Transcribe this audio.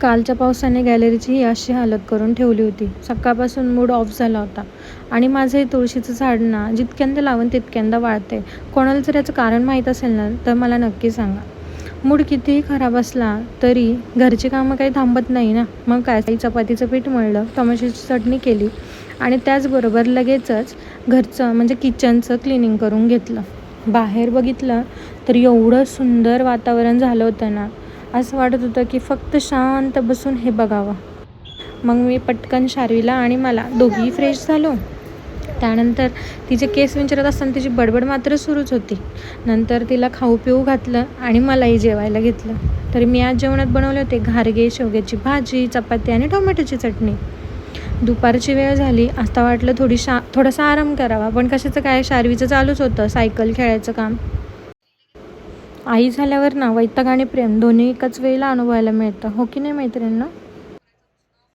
कालच्या पावसाने गॅलरीची अशी हालत करून ठेवली होती. सकाळपासून मूड ऑफ झाला होता आणि माझं हे तुळशीचं झाड ना जितक्यांदा लावून तितक्यांदा वाळते. कोणाला जर याचं कारण माहीत असेल ना तर मला नक्की सांगा. मूड कितीही खराब असला तरी घरची कामं काही थांबत नाही ना. मग काय, काही चपातीचं पीठ मळलं, टोमॅटोची चटणी केली आणि त्याचबरोबर लगेचच घरचं म्हणजे किचनचं क्लिनिंग करून घेतलं. बाहेर बघितलं तर एवढं सुंदर वातावरण झालं होतं ना, असं वाटत होतं की फक्त शांत बसून हे बघावं. मग मी पटकन शार्वीला आणि मला दोघीही फ्रेश झालो. त्यानंतर तिचे केस विंचरत असताना तिची बडबड मात्र सुरूच होती. नंतर तिला खाऊ पिऊ घातलं आणि मलाही जेवायला घेतलं. तर मी आज जेवणात बनवले होते घारगे, शेवग्याची भाजी, चपाती आणि टोमॅटोची चटणी. दुपारची वेळ झाली. आता वाटलं थोडासा आराम करावा, पण कशाचं काय, शार्वीचं चालूच होतं सायकल खेळायचं काम. आई झाल्यावर ना वैताग आणि प्रेम दोन्ही एकाच वेळेला अनुभवायला मिळतं, हो की नाही मैत्रिणींनो?